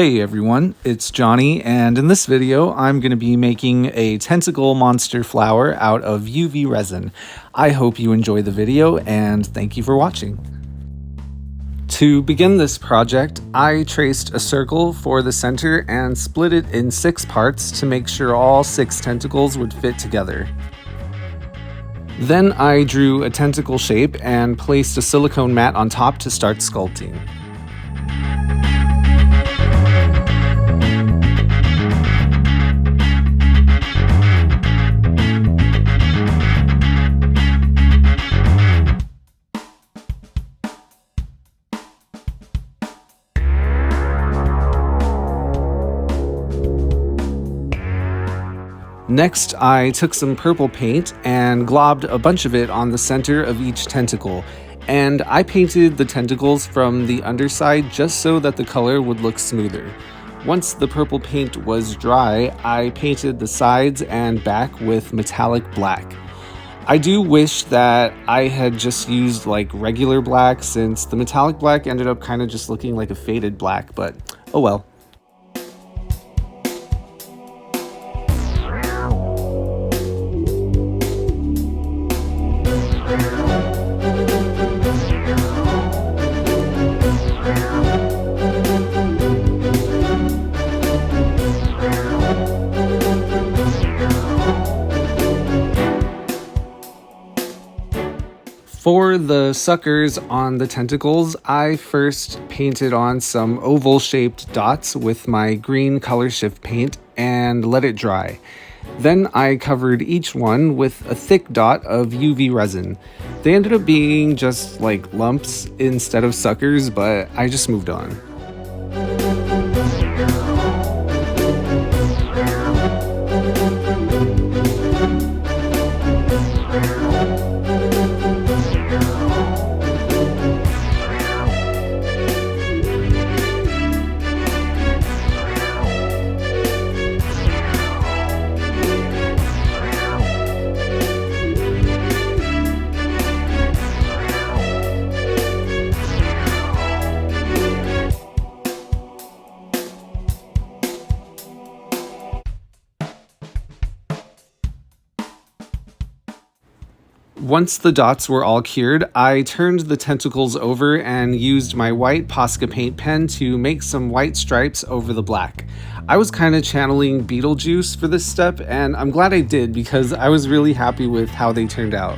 Hey everyone, it's Johnny, and in this video I'm going to be making a tentacle monster flower out of UV resin. I hope you enjoy the video, and thank you for watching. To begin this project, I traced a circle for the center and split it in 6 parts to make sure all 6 tentacles would fit together. Then I drew a tentacle shape and placed a silicone mat on top to start sculpting. Next, I took some purple paint and globbed a bunch of it on the center of each tentacle, and I painted the tentacles from the underside just so that the color would look smoother. Once the purple paint was dry, I painted the sides and back with metallic black. I do wish that I had just used like regular black, since the metallic black ended up kind of just looking like a faded black, but oh well. For the suckers on the tentacles, I first painted on some oval-shaped dots with my green ColorShift paint and let it dry. Then I covered each one with a thick dot of UV resin. They ended up being just like lumps instead of suckers, but I just moved on. Once the dots were all cured, I turned the tentacles over and used my white Posca paint pen to make some white stripes over the black. I was kind of channeling Beetlejuice for this step, and I'm glad I did because I was really happy with how they turned out.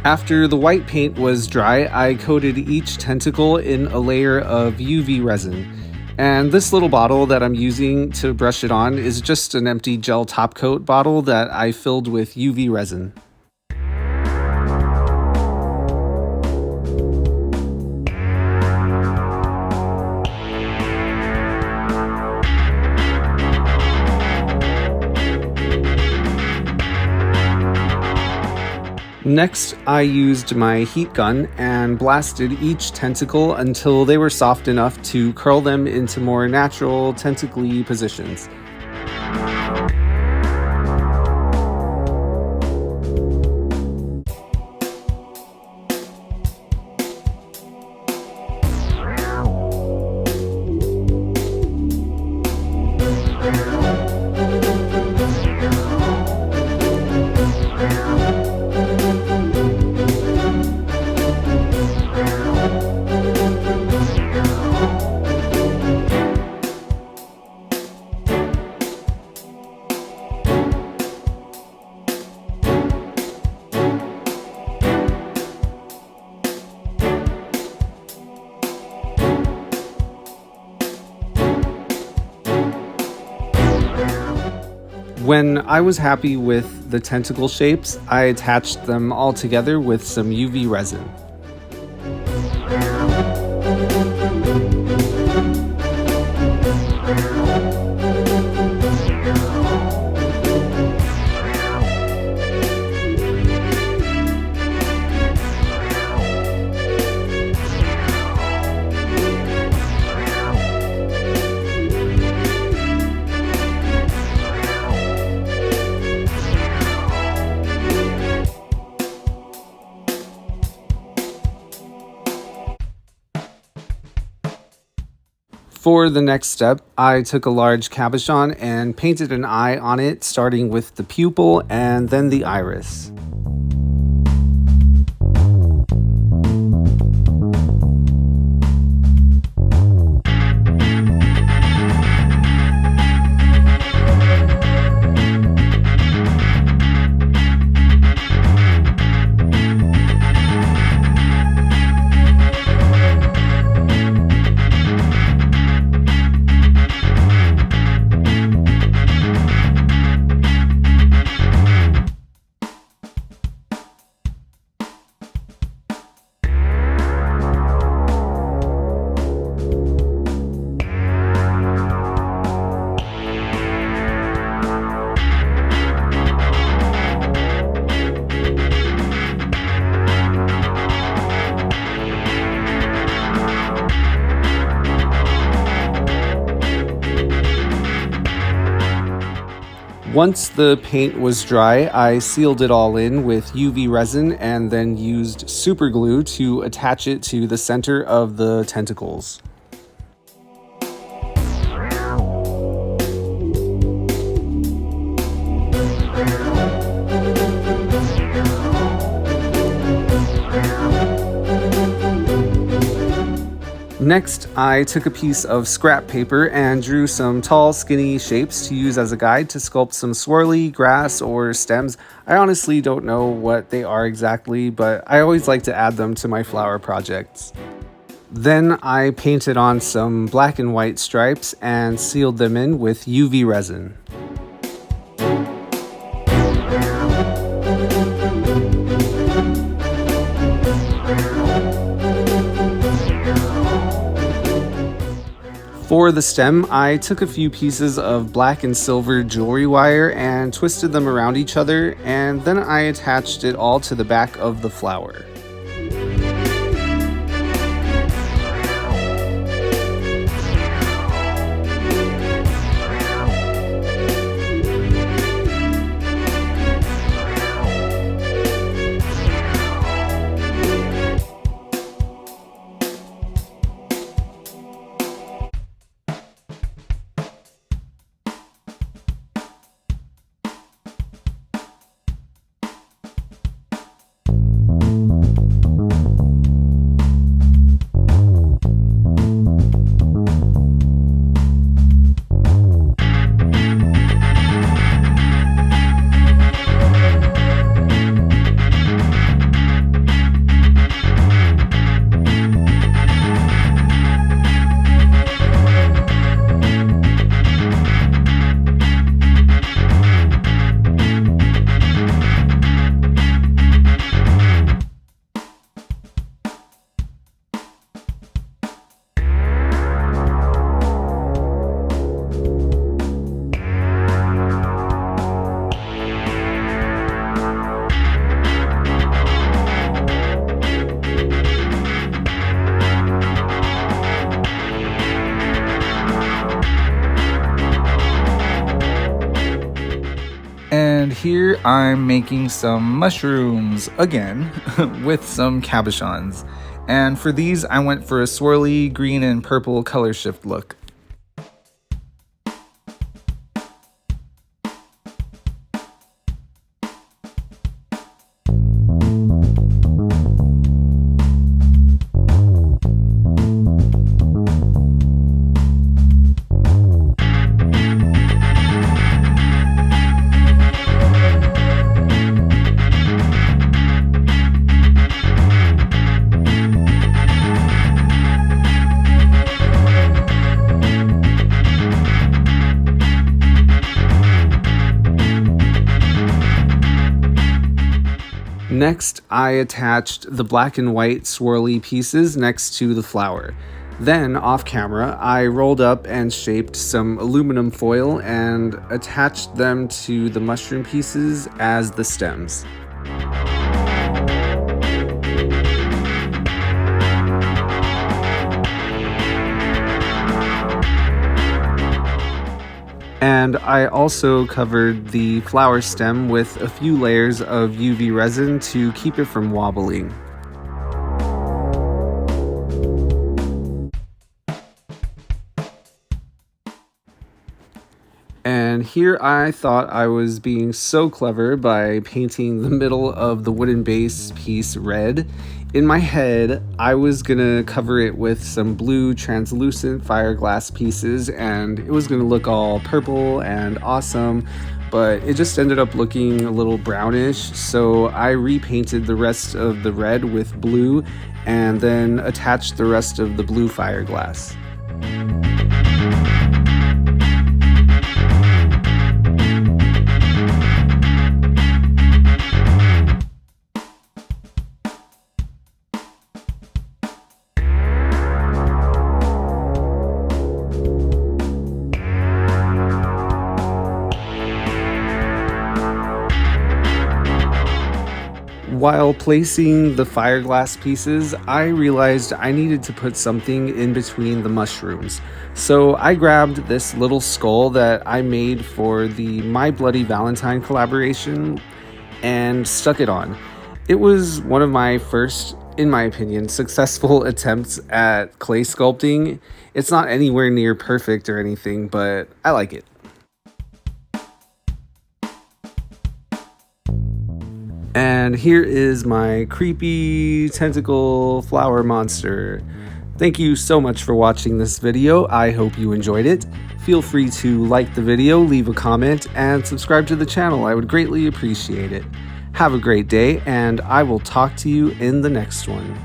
After the white paint was dry, I coated each tentacle in a layer of UV resin. And this little bottle that I'm using to brush it on is just an empty gel top coat bottle that I filled with UV resin. Next, I used my heat gun and blasted each tentacle until they were soft enough to curl them into more natural, tentacle-y positions. When I was happy with the tentacle shapes, I attached them all together with some UV resin. For the next step, I took a large cabochon and painted an eye on it, starting with the pupil and then the iris. Once the paint was dry, I sealed it all in with UV resin and then used super glue to attach it to the center of the tentacles. Next, I took a piece of scrap paper and drew some tall, skinny shapes to use as a guide to sculpt some swirly grass or stems. I honestly don't know what they are exactly, but I always like to add them to my flower projects. Then I painted on some black and white stripes and sealed them in with UV resin. For the stem, I took a few pieces of black and silver jewelry wire and twisted them around each other, and then I attached it all to the back of the flower. And here I'm making some mushrooms again with some cabochons. And for these I went for a swirly green and purple ColorShift look. Next, I attached the black and white swirly pieces next to the flower. Then, off camera, I rolled up and shaped some aluminum foil and attached them to the mushroom pieces as the stems. And I also covered the flower stem with a few layers of UV resin to keep it from wobbling. And here I thought I was being so clever by painting the middle of the wooden base piece red. In my head, I was gonna cover it with some blue translucent fiberglass pieces and it was gonna look all purple and awesome, but it just ended up looking a little brownish, so I repainted the rest of the red with blue and then attached the rest of the blue fiberglass. While placing the fiberglass pieces, I realized I needed to put something in between the mushrooms. So I grabbed this little skull that I made for the My Bloody Valentine collaboration and stuck it on. It was one of my first, in my opinion, successful attempts at clay sculpting. It's not anywhere near perfect or anything, but I like it. And here is my creepy tentacle flower monster. Thank you so much for watching this video. I hope you enjoyed it. Feel free to like the video, leave a comment, and subscribe to the channel. I would greatly appreciate it. Have a great day, and I will talk to you in the next one.